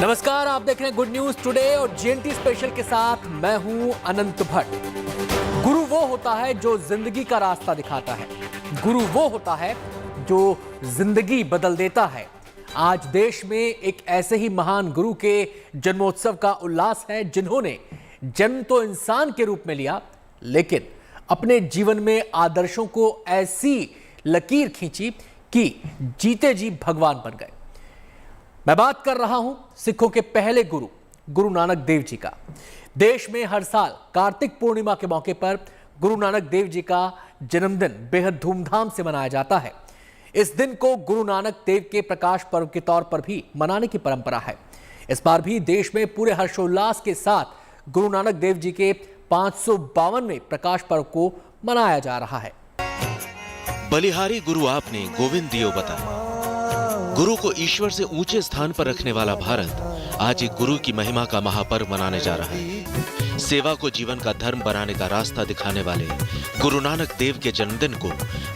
नमस्कार, आप देख रहे हैं गुड न्यूज टुडे और जीएनटी स्पेशल के साथ मैं हूं अनंत भट्ट। गुरु वो होता है जो जिंदगी का रास्ता दिखाता है। गुरु वो होता है जो जिंदगी बदल देता है। आज देश में एक ऐसे ही महान गुरु के जन्मोत्सव का उल्लास है, जिन्होंने जन्म तो इंसान के रूप में लिया, लेकिन अपने जीवन में आदर्शों को ऐसी लकीर खींची कि जीते जी भगवान बन गए। मैं बात कर रहा हूं सिखों के पहले गुरु गुरु नानक देव जी का। देश में हर साल कार्तिक पूर्णिमा के मौके पर गुरु नानक देव जी का जन्मदिन बेहद धूमधाम से मनाया जाता है। इस दिन को गुरु नानक देव के प्रकाश पर्व के तौर पर भी मनाने की परंपरा है। इस बार भी देश में पूरे हर्षोल्लास के साथ गुरु नानक देव जी के 552वें प्रकाश पर्व को मनाया जा रहा है। बलिहारी गुरु आपने गोविंद दियो बताया। गुरु को ईश्वर से ऊंचे स्थान पर रखने वाला भारत आज एक गुरु की महिमा का महापर्व मनाने जा रहा है। सेवा को जीवन का धर्म बनाने का रास्ता दिखाने वाले गुरु नानक देव के जन्मदिन को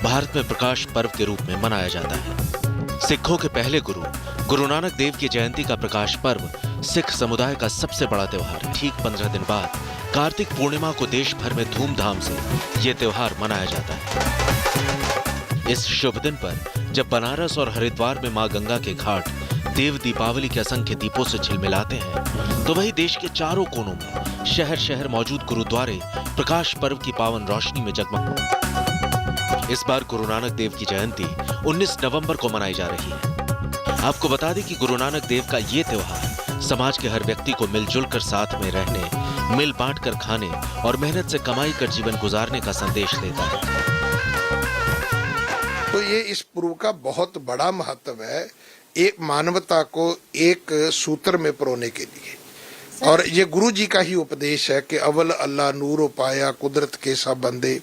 भारत में प्रकाश पर्व के रूप में मनाया जाता है। सिखों के पहले गुरु गुरु नानक देव की जयंती का प्रकाश पर्व सिख समुदाय का सबसे बड़ा त्योहार है। ठीक 15 दिन बाद कार्तिक पूर्णिमा को देश भर में धूमधाम से ये त्योहार मनाया जाता है। इस शुभ दिन पर जब बनारस और हरिद्वार में मां गंगा के घाट देव दीपावली के असंख्य दीपों से झिलमिलाते हैं, तो वही देश के चारों कोनों में शहर शहर मौजूद गुरुद्वारे प्रकाश पर्व की पावन रोशनी में जगमग। इस बार गुरु नानक देव की जयंती 19 नवंबर को मनाई जा रही है। आपको बता दें कि गुरु नानक देव का ये त्योहार समाज के हर व्यक्ति को मिलजुल कर साथ में रहने, मिल बांट कर खाने और मेहनत से कमाई कर जीवन गुजारने का संदेश देता है। तो ये इस पर्व का बहुत बड़ा महत्व है, एक मानवता को एक सूत्र में परोने के लिए। और ये गुरु जी का ही उपदेश है कि अव्वल अल्लाह नूर पाया कुदरत के सब बंदे,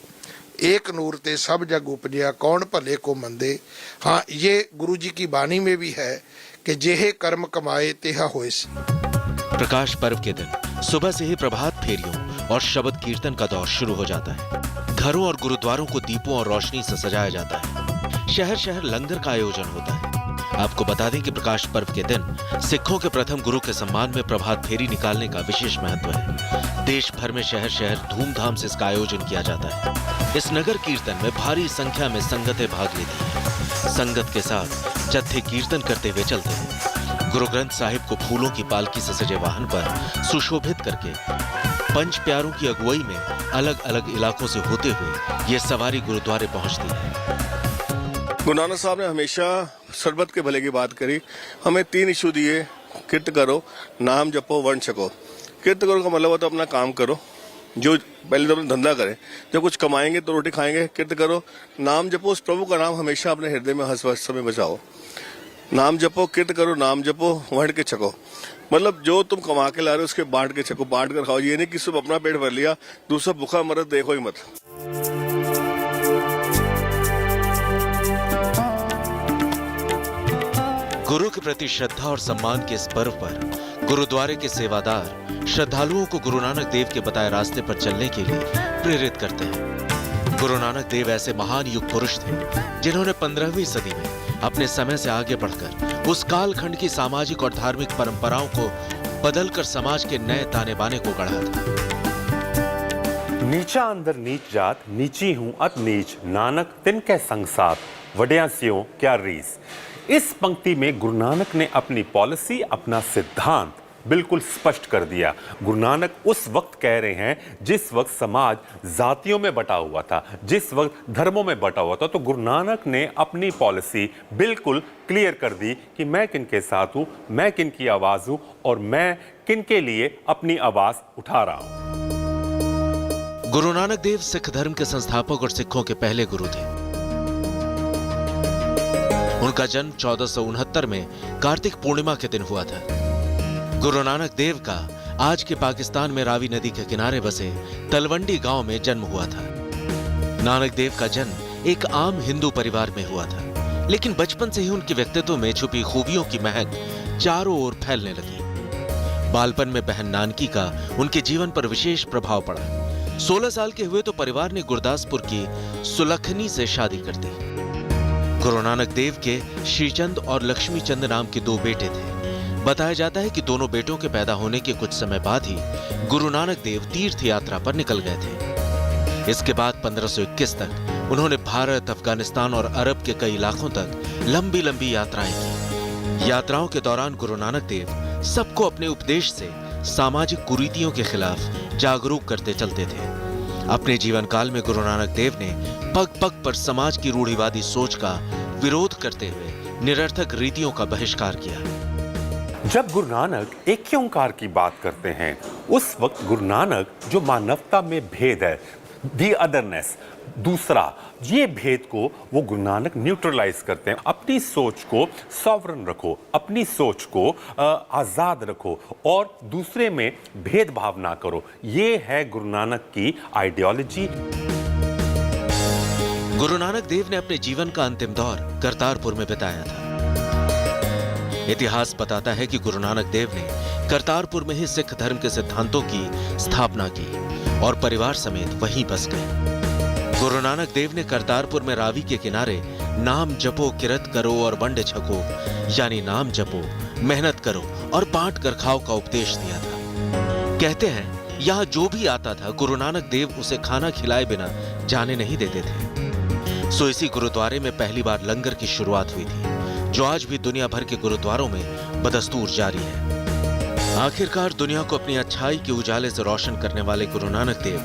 एक नूर ते सब जग उपजया कौन भले को मंदे। हाँ, ये गुरु जी की वाणी में भी है कि जेहे कर्म कमाए तेहा होए। प्रकाश पर्व के दिन सुबह से ही प्रभात फेरियों और शब्द कीर्तन का दौर शुरू हो जाता है। घरों और गुरुद्वारों को दीपों और रोशनी से सजाया जाता है। शहर शहर लंगर का आयोजन होता है। आपको बता दें कि प्रकाश पर्व के दिन सिखों के प्रथम गुरु के सम्मान में प्रभात फेरी निकालने का विशेष महत्व है। देश भर में शहर शहर धूमधाम से इसका आयोजन किया जाता है। इस नगर कीर्तन में भारी संख्या में संगतें भाग लेती हैं। संगत के साथ जत्थे कीर्तन करते हुए चलते हैं। गुरु ग्रंथ साहिब को फूलों की पालकी से सजे वाहन पर सुशोभित करके पंच प्यारों की अगुवाई में अलग अलग इलाकों से होते हुए ये सवारी गुरुद्वारे पहुंचती है। गुरु नानक साहब ने हमेशा सरबत के भले की बात करी। हमें 3 इशू दिए, किरत करो, नाम जपो, वर्ण छको। किरत करो का मतलब होता है अपना काम करो, जो पहले तो अपना धंधा करें, जब कुछ कमाएंगे तो रोटी खाएंगे। किरत करो, नाम जपो, उस प्रभु का नाम हमेशा अपने हृदय में हर समय बचाओ। नाम जपो, किरत करो, नाम जपो, वर्ण के छको। मतलब जो तुम कमा के ला रहे हो उसके बांट के छको, बांट कर खाओ। ये नहीं कि सिर्फ अपना पेट भर लिया, दूसरा भूखा मरद देखो ही मत। गुरु के प्रति श्रद्धा और सम्मान के इस पर्व पर गुरुद्वारे के सेवादार श्रद्धालुओं को गुरु नानक देव के बताए रास्ते पर चलने के लिए प्रेरित करते हैं। गुरु नानक देव ऐसे महान युग पुरुष थे जिन्होंने 15वीं सदी में अपने समय से आगे बढ़कर उस कालखंड की सामाजिक और धार्मिक परंपराओं को बदलकर समाज के नए ताने बाने को गढ़ा था। नीचा अंदर नीच जात, नीची हूं अत नीच, नानक तिनके संग साथ, वड्या सियों क्या रीस। इस पंक्ति में गुरु नानक ने अपनी पॉलिसी, अपना सिद्धांत बिल्कुल स्पष्ट कर दिया। गुरु नानक उस वक्त कह रहे हैं जिस वक्त समाज जातियों में बटा हुआ था, जिस वक्त धर्मों में बटा हुआ था, तो गुरु नानक ने अपनी पॉलिसी बिल्कुल क्लियर कर दी कि मैं किन के साथ हूं, मैं किन की आवाज हूं और मैं किन के लिए अपनी आवाज उठा रहा हूं। गुरु नानक देव सिख धर्म के संस्थापक और सिखों के पहले गुरु थे। उनका जन्म 1469 में कार्तिक पूर्णिमा के दिन हुआ था। गुरु नानक देव का आज के पाकिस्तान में रावी नदी के किनारे बसे तलवंडी गांव में जन्म हुआ था। नानक देव का जन्म एक आम हिंदू परिवार में हुआ था, लेकिन बचपन से ही उनके व्यक्तित्व में छुपी खूबियों की महक चारों ओर फैलने लगी। बालपन में बहन नानकी का उनके जीवन पर विशेष प्रभाव पड़ा। 16 साल के हुए तो परिवार ने गुरदासपुर की सुलखनी से शादी कर दी। गुरु नानक देव के श्रीचंद और लक्ष्मी चंद नाम के 2 बेटे थे। बताया जाता है कि दोनों बेटों के पैदा होने के कुछ समय बाद ही गुरु नानक देव तीर्थ यात्रा पर निकल गए थे। इसके बाद 1521 तक उन्होंने भारत, अफगानिस्तान और अरब के कई इलाकों तक लंबी लंबी यात्राएं की। यात्राओं के दौरान गुरु नानक देव सबको अपने उपदेश से सामाजिक कुरीतियों के खिलाफ जागरूक करते चलते थे। अपने जीवन काल में गुरु नानक देव ने पग पग पर समाज की रूढ़िवादी सोच का विरोध करते हुए निरर्थक रीतियों का बहिष्कार किया। जब गुरु नानक एक ओंकार की बात करते हैं, उस वक्त गुरु नानक जो मानवता में भेद है, दी अदरनेस, दूसरा, ये भेद को वो गुरु नानक न्यूट्रलाइज करते हैं। अपनी सोच को सॉवरन रखो, अपनी सोच को आजाद रखो और दूसरे में भेदभाव ना करो। ये है गुरु नानक की आइडियोलॉजी। गुरु नानक देव ने अपने जीवन का अंतिम दौर करतारपुर में बिताया था। इतिहास बताता है कि गुरु नानक देव ने करतारपुर में ही सिख धर्म के सिद्धांतों की स्थापना की और परिवार समेत वहीं बस गए। गुरु नानक देव ने करतारपुर में रावी के किनारे नाम जपो, किरत करो और वंड छको, यानी नाम जपो, मेहनत करो और बांट कर खाओ का उपदेश दिया था। कहते हैं यहां जो भी आता था गुरु नानक देव उसे खाना खिलाए बिना जाने नहीं देते थे। सो इसी गुरुद्वारे में पहली बार लंगर की शुरुआत हुई थी, जो आज भी दुनिया भर के गुरुद्वारों में बदस्तूर जारी है। आखिरकार दुनिया को अपनी अच्छाई के उजाले से रोशन करने वाले गुरु नानक देव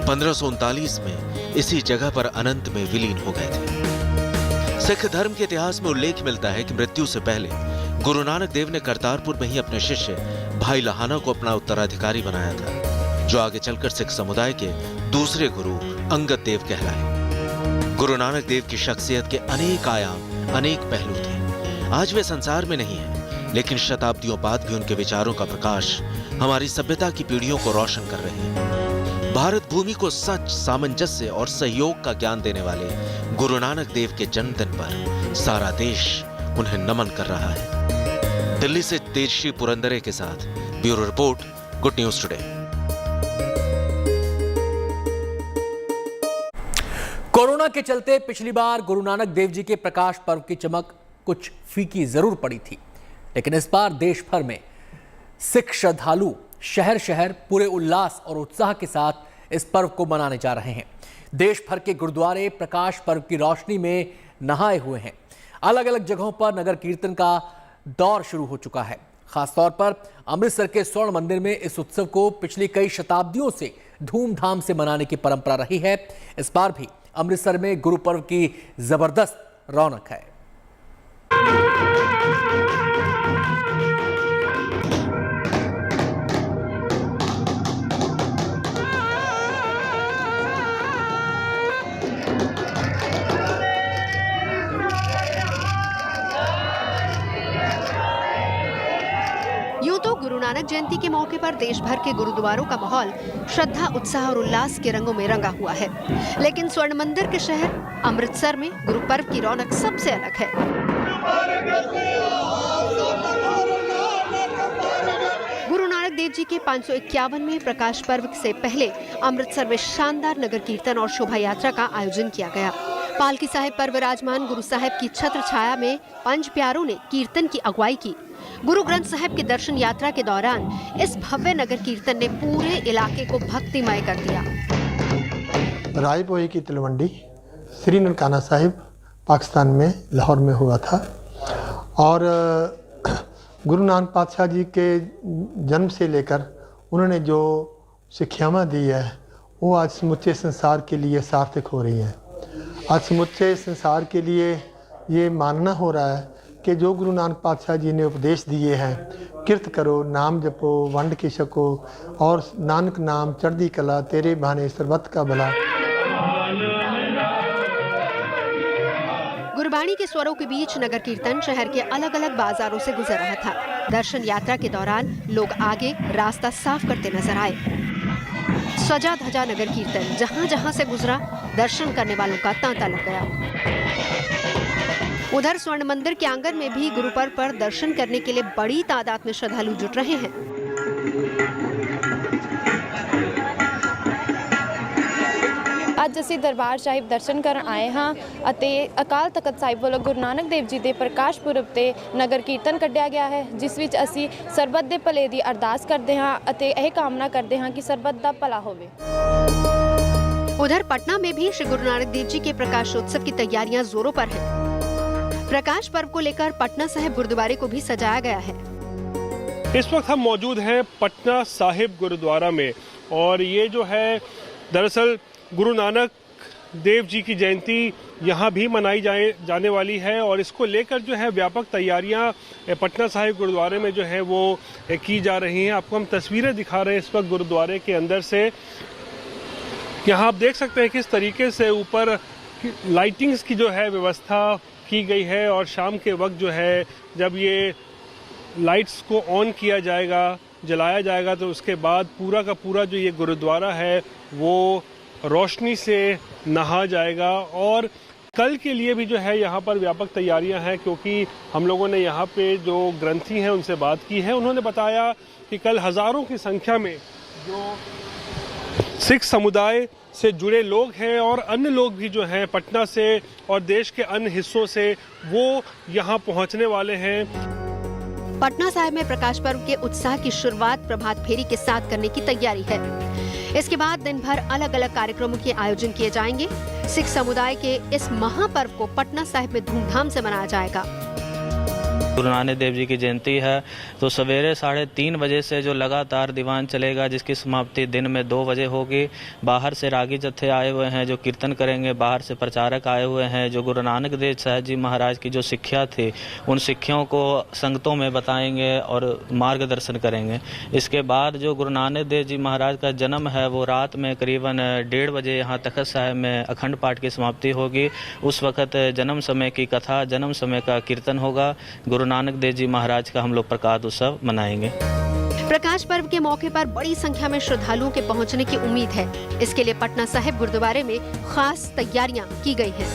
1539 में इसी जगह पर अनंत में विलीन हो गए थे। सिख धर्म के इतिहास में उल्लेख मिलता है कि मृत्यु से पहले गुरु नानक देव ने करतारपुर में ही अपने शिष्य भाई लहाना को अपना उत्तराधिकारी बनाया था, जो आगे चलकर सिख समुदाय के दूसरे गुरु अंगद देव कहलाए। गुरु नानक देव की शख्सियत के अनेक आयाम, अनेक पहलू थे। आज वे संसार में नहीं है, लेकिन शताब्दियों बाद भी उनके विचारों का प्रकाश हमारी सभ्यता की पीढ़ियों को रोशन कर रहे हैं। भारत भूमि को सच, सामंजस्य और सहयोग का ज्ञान देने वाले गुरु नानक देव के जन्मदिन पर सारा देश उन्हें नमन कर रहा है। दिल्ली से तेजश्री पुरंदरे के साथ bureau report, good news today. Corona के चलते पिछली बार गुरु नानक देव जी के प्रकाश पर्व की चमक कुछ फीकी जरूर पड़ी थी, लेकिन इस बार देश भर में सिख श्रद्धालु शहर शहर पूरे उल्लास और उत्साह के साथ इस पर्व को मनाने जा रहे हैं। देश भर के गुरुद्वारे प्रकाश पर्व की रोशनी में नहाए हुए हैं। अलग अलग जगहों पर नगर कीर्तन का दौर शुरू हो चुका है। खासतौर पर अमृतसर के स्वर्ण मंदिर में इस उत्सव को पिछली कई शताब्दियों से धूमधाम से मनाने की परंपरा रही है। इस बार भी अमृतसर में गुरु पर्व की जबरदस्त रौनक है। यूं तो गुरु नानक जयंती के मौके पर देश भर के गुरुद्वारों का माहौल श्रद्धा, उत्साह और उल्लास के रंगों में रंगा हुआ है, लेकिन स्वर्ण मंदिर के शहर अमृतसर में गुरु पर्व की रौनक सबसे अलग है। गुरु नानक देव जी के 551वें प्रकाश पर्व से पहले अमृतसर में शानदार नगर कीर्तन और शोभा यात्रा का आयोजन किया गया। पालकी साहिब पर विराजमान गुरु साहिब की छत्र छाया में पंज प्यारों ने कीर्तन की अगुवाई की। गुरु ग्रंथ साहिब की दर्शन यात्रा के दौरान इस भव्य नगर कीर्तन ने पूरे इलाके को भक्तिमय कर दिया। रायपोई की तलवंडी श्री ननकाना साहिब पाकिस्तान में लाहौर में हुआ था और गुरु नानक पातशाह जी के जन्म से लेकर उन्होंने जो शिक्षाएं दी है वो आज समुचे संसार के लिए सार्थक हो रही हैं। आज समुचे संसार के लिए ये मानना हो रहा है कि जो गुरु नानक पातशाह जी ने उपदेश दिए हैं, किरत करो, नाम जपो, वंड की छको और नानक नाम चढ़दी कला, तेरे बहाने सर्बत का भला। गुरबाणी के स्वरों के बीच नगर कीर्तन शहर के अलग अलग बाजारों से गुजर रहा था। दर्शन यात्रा के दौरान लोग आगे रास्ता साफ करते नजर आए। सजा धजा नगर कीर्तन जहां जहां से गुजरा, दर्शन करने वालों का तांता लग गया। उधर स्वर्ण मंदिर के आंगन में भी गुरु पर्व पर दर्शन करने के लिए बड़ी तादाद में श्रद्धालु जुट रहे हैं। ਅੱਜ ਅੱਜ ਅਸੀਂ ਦਰਬਾਰ ਸਾਹਿਬ ਦਰਸ਼ਨ ਕਰਨ ਆਏ ਹਾਂ ਅਤੇ ਅਕਾਲ ਤਖਤ ਸਾਹਿਬ ਵੱਲੋਂ ਗੁਰੂ ਨਾਨਕ ਦੇਵ ਜੀ ਦੇ ਪ੍ਰਕਾਸ਼ ਪੁਰਬ ਤੇ ਨਗਰ ਕੀਰਤਨ ਕੱਢਿਆ ਗਿਆ ਹੈ, ਜਿਸ ਵਿੱਚ ਅਸੀਂ ਸਰਬੱਤ ਦੇ ਭਲੇ ਦੀ ਅਰਦਾਸ ਕਰਦੇ ਹਾਂ ਅਤੇ ਇਹ ਕਾਮਨਾ करते हैं कि सरबत दा भला होवे। उधर पटना में भी श्री गुरु नानक देव जी के प्रकाशोत्सव की तैयारियां जोरों पर हैं। प्रकाश पर्व को लेकर पटना साहिब गुरुद्वारे को भी सजाया गया है। इस वक्त हम मौजूद हैं पटना साहिब गुरुद्वारा में और ये जो है दरअसल गुरु नानक देव जी की जयंती यहाँ भी मनाई जाने वाली है और इसको लेकर जो है व्यापक तैयारियां पटना साहिब गुरुद्वारे में जो है वो की जा रही हैं। आपको हम तस्वीरें दिखा रहे हैं इस वक्त गुरुद्वारे के अंदर से। यहाँ आप देख सकते हैं किस तरीके से ऊपर लाइटिंग्स की जो है व्यवस्था की गई है और शाम के वक्त जो है जब ये लाइट्स को ऑन किया जाएगा, जलाया जाएगा, तो उसके बाद पूरा का पूरा जो ये गुरुद्वारा है वो रोशनी से नहा जाएगा। और कल के लिए भी जो है यहाँ पर व्यापक तैयारियां हैं, क्योंकि हम लोगों ने यहाँ पे जो ग्रंथी हैं उनसे बात की है। उन्होंने बताया कि कल हजारों की संख्या में जो सिख समुदाय से जुड़े लोग हैं और अन्य लोग भी जो हैं पटना से और देश के अन्य हिस्सों से वो यहाँ पहुँचने वाले हैं। पटना साहिब में प्रकाश पर्व के उत्साह की शुरुआत प्रभात फेरी के साथ करने की तैयारी है। इसके बाद दिन भर अलग अलग कार्यक्रमों के आयोजन किए जाएंगे। सिख समुदाय के इस महापर्व को पटना साहिब में धूमधाम से मनाया जाएगा। गुरु नानक देव जी की जयंती है तो सवेरे 3:30 बजे से जो लगातार दीवान चलेगा, जिसकी समाप्ति दिन में 2 बजे होगी। बाहर से रागी जत्थे आए हुए हैं जो कीर्तन करेंगे, बाहर से प्रचारक आए हुए हैं जो गुरु नानक देव साहब जी महाराज की जो शिक्षा थी उन शिक्षाओं को संगतों में बताएंगे और मार्गदर्शन करेंगे। इसके बाद जो गुरु नानक देव जी महाराज का जन्म है वो रात में करीबन 1:30 बजे यहाँ तखत साहिब में अखंड पाठ की समाप्ति होगी। उस वक्त जन्म समय की कथा, जन्म समय का कीर्तन होगा। गुरु नानक देव जी महाराज का हम लोग प्रकाश उत्सव मनाएंगे। प्रकाश पर्व के मौके पर बड़ी संख्या में श्रद्धालुओं के पहुंचने की उम्मीद है। इसके लिए पटना साहिब गुरुद्वारे में खास तैयारियां की गई हैं।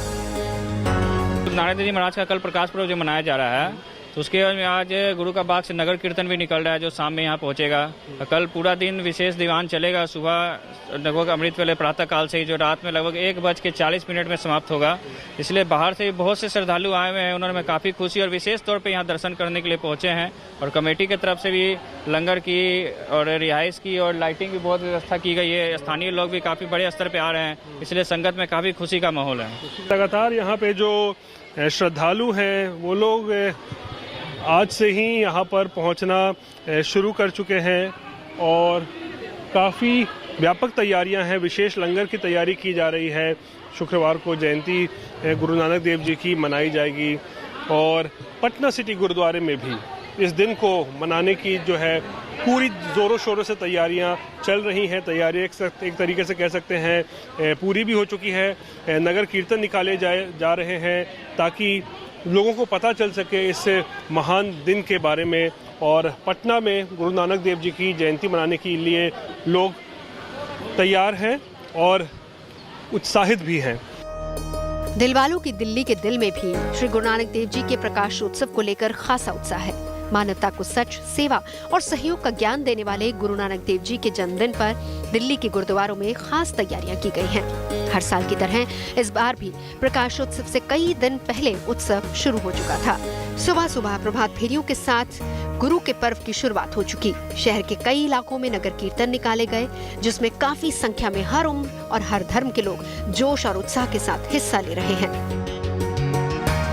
नानक देव जी महाराज का कल प्रकाश पर्व जो मनाया जा रहा है तो उसके बाद में आज गुरु का बाग से नगर कीर्तन भी निकल रहा है जो शाम में यहाँ पहुँचेगा। कल पूरा दिन विशेष दीवान चलेगा। सुबह लगभग अमृत वेले प्रातः काल से ही जो रात में लगभग 1:40 में समाप्त होगा। इसलिए बाहर से बहुत से श्रद्धालु आए हुए हैं, उन्होंने काफ़ी खुशी और विशेष तौर पर यहाँ दर्शन करने के लिए पहुँचे हैं। और कमेटी की तरफ से भी लंगर की और रिहाइश की और लाइटिंग की बहुत व्यवस्था की गई है। स्थानीय लोग भी काफ़ी बड़े स्तर पर आ रहे हैं, इसलिए संगत में काफ़ी खुशी का माहौल है। लगातार यहाँ पे जो श्रद्धालु हैं वो लोग आज से ही यहाँ पर पहुँचना शुरू कर चुके हैं और काफ़ी व्यापक तैयारियां हैं। विशेष लंगर की तैयारी की जा रही है। शुक्रवार को जयंती गुरु नानक देव जी की मनाई जाएगी और पटना सिटी गुरुद्वारे में भी इस दिन को मनाने की जो है पूरी ज़ोरों शोरों से तैयारियां चल रही हैं। तैयारी एक तरीके से कह सकते हैं पूरी भी हो चुकी है। नगर कीर्तन निकाले जा रहे हैं ताकि लोगों को पता चल सके इस महान दिन के बारे में। और पटना में गुरु नानक देव जी की जयंती मनाने के लिए लोग तैयार हैं और उत्साहित भी हैं। दिलवालों की दिल्ली के दिल में भी श्री गुरु नानक देव जी के प्रकाशोत्सव को लेकर खासा उत्साह है। मानवता को सच, सेवा और सहयोग का ज्ञान देने वाले गुरु नानक देव जी के जन्मदिन पर दिल्ली के गुरुद्वारों में खास तैयारियां की गई हैं। हर साल की तरह इस बार भी प्रकाशोत्सव से कई दिन पहले उत्सव शुरू हो चुका था। सुबह सुबह प्रभात फेरियों के साथ गुरु के पर्व की शुरुआत हो चुकी। शहर के कई इलाकों में नगर कीर्तन निकाले गए, जिसमें काफी संख्या में हर उम्र और हर धर्म के लोग जोश और उत्साह के साथ हिस्सा ले रहे हैं।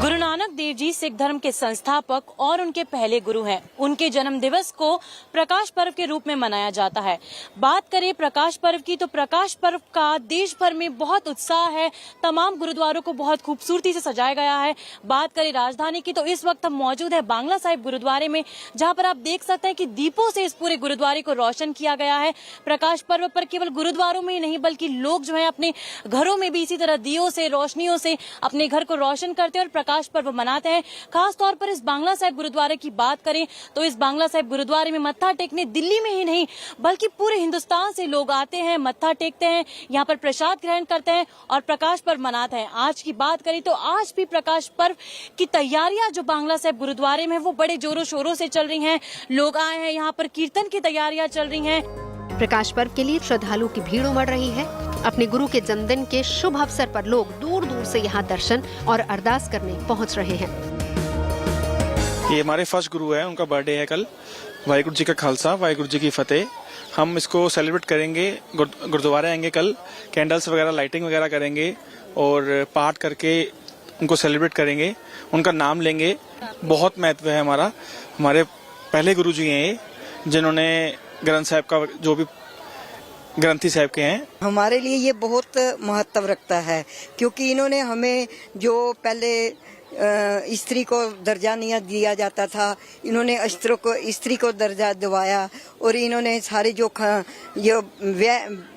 गुरु नानक देव जी सिख धर्म के संस्थापक और उनके पहले गुरु हैं। उनके जन्म दिवस को प्रकाश पर्व के रूप में मनाया जाता है। बात करें प्रकाश पर्व की तो प्रकाश पर्व का देश भर में बहुत उत्साह है। तमाम गुरुद्वारों को बहुत खूबसूरती से सजाया गया है। बात करें राजधानी की तो इस वक्त हम मौजूद है बांग्ला साहिब गुरुद्वारे में, जहां पर आप देख सकते हैं कि दीपों से इस पूरे गुरुद्वारे को रोशन किया गया है। प्रकाश पर्व पर केवल गुरुद्वारों में ही नहीं बल्कि लोग जो है अपने घरों में भी इसी तरह दियों से, रोशनियों से अपने घर को रोशन करते हैं और प्रकाश पर्व मनाते हैं। खास तौर पर इस बांग्ला साहिब गुरुद्वारे की बात करें तो इस बांग्ला साहिब गुरुद्वारे में मत्था टेकने दिल्ली में ही नहीं बल्कि पूरे हिंदुस्तान से लोग आते हैं, मत्था टेकते हैं, यहाँ पर प्रसाद ग्रहण करते हैं और प्रकाश पर्व मनाते हैं। आज की बात करें तो आज भी प्रकाश पर्व की तैयारियां जो बांग्ला साहिब गुरुद्वारे में वो बड़े जोरों शोरों से चल रही हैं। लोग आए हैं, यहाँ पर कीर्तन की तैयारियां चल रही हैं। प्रकाश पर्व के लिए श्रद्धालुओं की भीड़ उमड़ रही है। अपने गुरु के जन्मदिन के शुभ अवसर पर लोग दूर दूर से यहाँ दर्शन और अरदास करने पहुँच रहे हैं। ये हमारे फर्स्ट गुरु है, उनका बर्थडे है कल। वाहिगुरु जी का खालसा, वाहिगुरु जी की फतेह। हम इसको सेलिब्रेट करेंगे, गुरुद्वारे आएंगे कल, कैंडल्स वगैरह लाइटिंग वगैरह करेंगे और पाठ करके उनको सेलिब्रेट करेंगे, उनका नाम लेंगे। बहुत महत्व है हमारा। हमारे पहले गुरु जी हैं ये, जिन्होंने ग्रंथ साहिब का जो भी ग्रंथी साहिब के हैं। हमारे लिए ये बहुत महत्व रखता है, क्योंकि इन्होंने हमें जो पहले स्त्री को दर्जा नहीं दिया जाता था, इन्होंने स्त्री को दर्जा दिवाया और इन्होंने सारे जो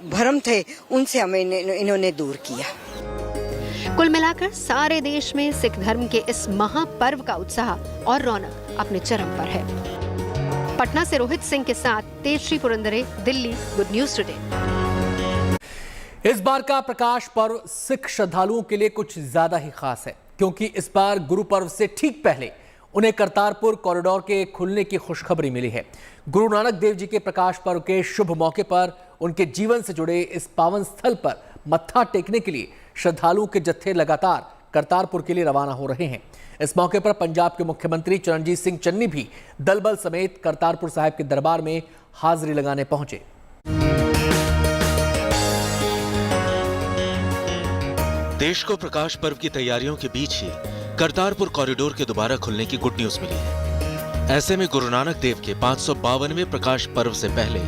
भ्रम थे उनसे हमें इन्होंने दूर किया। कुल मिलाकर सारे देश में सिख धर्म के इस महापर्व का उत्साह और रौनक अपने चरम पर है। पटना से रोहित सिंह के साथ Tejashree Purandare, Delhi, good news today. इस बार का प्रकाश पर्व सिख श्रद्धालुओं के लिए कुछ ज्यादा ही खास है, क्योंकि इस बार गुरु पर्व से ठीक पहले उन्हें करतारपुर कॉरिडोर के खुलने की खुशखबरी मिली है। गुरु नानक देव जी के प्रकाश पर्व के शुभ मौके पर उनके जीवन से जुड़े इस पावन स्थल पर मत्था टेकने के लिए श्रद्धालुओं के जत्थे लगातार करतारपुर के लिए रवाना हो रहे हैं। इस मौके पर पंजाब के मुख्यमंत्री चरणजीत सिंह चन्नी भी दलबल समेत करतारपुर साहिब के दरबार में हाजिरी लगाने पहुंचे। देश को प्रकाश पर्व की तैयारियों के बीच ही करतारपुर कॉरिडोर के दोबारा खुलने की गुड न्यूज मिली है। ऐसे में गुरु नानक देव के 552वें प्रकाश पर्व से पहले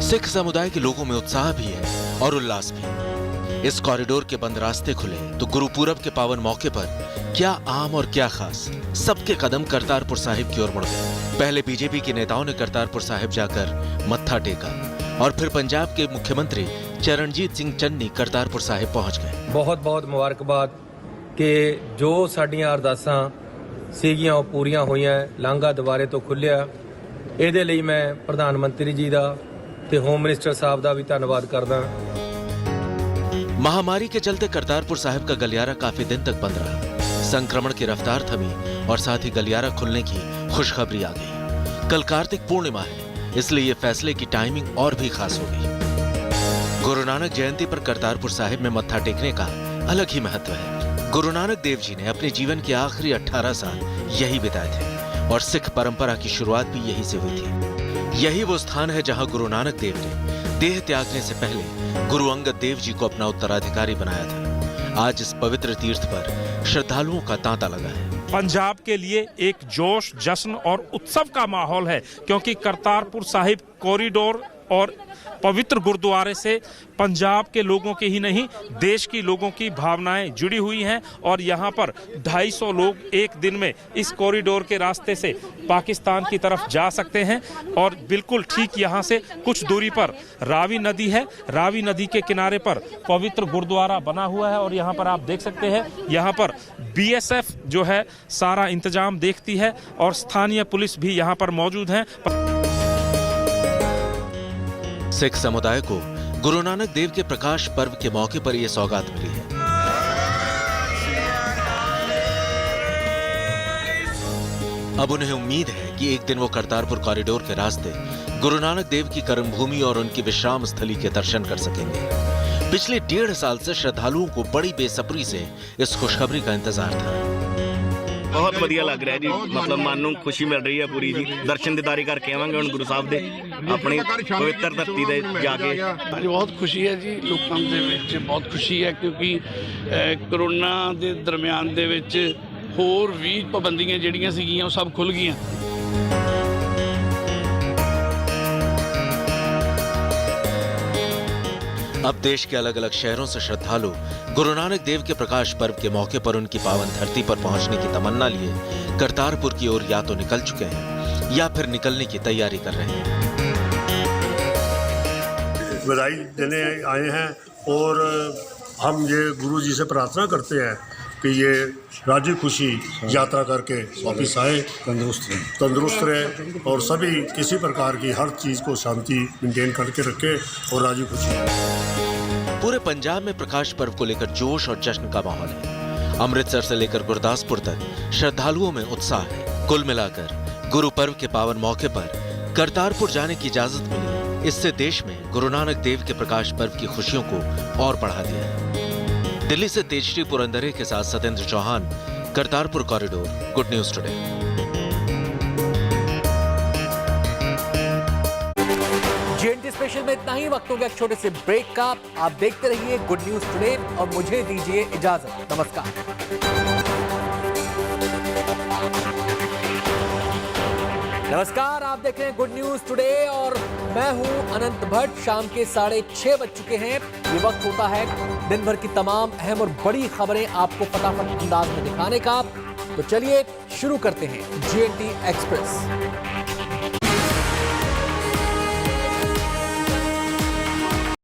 सिख समुदाय के लोगों में उत्साह भी है और उल्लास भी। इस कॉरिडोर के बंद रास्ते खुले तो गुरु पूरब के पावन मौके पर क्या आम और क्या खास, सबके कदम करतारपुर साहिब की ओर मुड़ गए। पहले बीजेपी के नेताओं ने करतारपुर साहिब जाकर मत्था टेका और फिर पंजाब के मुख्यमंत्री चरणजीत सिंह चन्नी करतारपुर साहिब पहुंच गए। बहुत बहुत मुबारकबाद कि जो साडियां अरदासां सीगियां ਉਹ पूरियां होईयां, लांघा दुबारे तो खुलिया। ਇਹਦੇ ਲਈ मैं प्रधानमंत्री जी ਦਾ ਤੇ होम मिनिस्टर साहब ਦਾ भी ਧੰਨਵਾਦ करदा। महामारी के चलते करतारपुर साहिब का गलियारा काफी दिन तक बंद रहा। संक्रमण की रफ्तार थमी और साथ ही गलियारा खुलने की खुशखबरी आ गई। कल कार्तिक पूर्णिमा है, इसलिए ये फैसले की टाइमिंग और भी खास हो गई। गुरु नानक जयंती पर करतारपुर साहिब में मत्था टेकने का अलग ही महत्व है। गुरु नानक देव जी ने अपने जीवन के आखिरी 18 साल यही बिताए थे और सिख परंपरा की शुरुआत भी यही से हुई थी। यही वो स्थान है जहां गुरु नानक देव ने देह त्यागने से पहले गुरु अंगद देव जी को अपना उत्तराधिकारी बनाया था। आज इस पवित्र तीर्थ पर श्रद्धालुओं का तांता लगा है। पंजाब के लिए एक जोश, जश्न और उत्सव का माहौल है, क्योंकि करतारपुर साहिब कॉरिडोर और पवित्र गुरुद्वारे से पंजाब के लोगों के ही नहीं, देश की लोगों की भावनाएं जुड़ी हुई हैं और यहाँ पर 250 लोग एक दिन में इस कॉरिडोर के रास्ते से पाकिस्तान की तरफ जा सकते हैं। और बिल्कुल ठीक यहाँ से कुछ दूरी पर रावी नदी है। रावी नदी के किनारे पर पवित्र गुरुद्वारा बना हुआ है और यहाँ पर आप देख सकते हैं, यहाँ पर BSF जो है सारा इंतजाम देखती है और स्थानीय पुलिस भी यहाँ पर मौजूद है। सिख समुदाय को गुरु नानक देव के प्रकाश पर्व के मौके पर यह सौगात मिली है। अब उन्हें उम्मीद है कि एक दिन वो करतारपुर कॉरिडोर के रास्ते गुरु नानक देव की कर्मभूमि और उनकी विश्राम स्थली के दर्शन कर सकेंगे। पिछले 1.5 साल से श्रद्धालुओं को बड़ी बेसब्री से इस खुशखबरी का इंतजार था। बहुत ਵਧੀਆ ਲੱਗ ਰਿਹਾ ਜੀ, ਮਤਲਬ ਮਨ ਨੂੰ ਖੁਸ਼ੀ ਮਿਲ ਰਹੀ ਹੈ ਪੂਰੀ ਜੀ। ਦਰਸ਼ਨ ਦਿਦਾਰੇ ਕਰਕੇ ਆਵਾਂਗੇ ਹੁਣ ਗੁਰੂ ਸਾਹਿਬ ਦੇ ਆਪਣੀ ਪਵਿੱਤਰ ਧਰਤੀ ਤੇ ਜਾ ਕੇ। ਅੱਜ ਬਹੁਤ ਖੁਸ਼ੀ ਹੈ ਜੀ, ਲੋਕਾਂ ਦੇ ਵਿੱਚ ਬਹੁਤ ਖੁਸ਼ੀ ਹੈ, ਕਿਉਂਕਿ ਕਰੋਨਾ ਦੇ ਦਰਮਿਆਨ ਦੇ ਵਿੱਚ ਹੋਰ ਵੀ ਪਾਬੰਦੀਆਂ ਜਿਹੜੀਆਂ ਸੀਗੀਆਂ ਉਹ ਸਭ ਖੁੱਲ ਗਈਆਂ। अब देश के अलग अलग शहरों से श्रद्धालु गुरु नानक देव के प्रकाश पर्व के मौके पर उनकी पावन धरती पर पहुंचने की तमन्ना लिए करतारपुर की ओर या तो निकल चुके हैं या फिर निकलने की तैयारी कर रहे हैं। बधाई देने आए हैं और हम ये गुरु जी से प्रार्थना करते हैं कि ये राजी खुशी यात्रा करके वापिस आए, तंदुरुस्त रहे और सभी किसी प्रकार की हर चीज़ को शांति मेंटेन करके रखे और राजी खुशी। पूरे पंजाब में प्रकाश पर्व को लेकर जोश और जश्न का माहौल है। अमृतसर से लेकर गुरदासपुर तक श्रद्धालुओं में उत्साह है। कुल मिलाकर गुरु पर्व के पावन मौके पर करतारपुर जाने की इजाजत मिली है। इससे देश में गुरु नानक देव के प्रकाश पर्व की खुशियों को और बढ़ा दिया है। दिल्ली से तेजश्री पुरंदरे के साथ Satyendra Chauhan, Kartarpur corridor, good news today. GNT special में इतना ही। वक्त हो गया एक छोटे से ब्रेक का। आप देखते रहिए गुड न्यूज टुडे और मुझे दीजिए इजाजत। नमस्कार। नमस्कार, आप देख रहे हैं गुड न्यूज टुडे और मैं हूं अनंत भट्ट। शाम के 6:30 बज चुके हैं। ये वक्त होता है दिन भर की तमाम अहम और बड़ी खबरें आपको फटाफट अंदाज में दिखाने का। तो चलिए शुरू करते हैं जीएनटी एक्सप्रेस।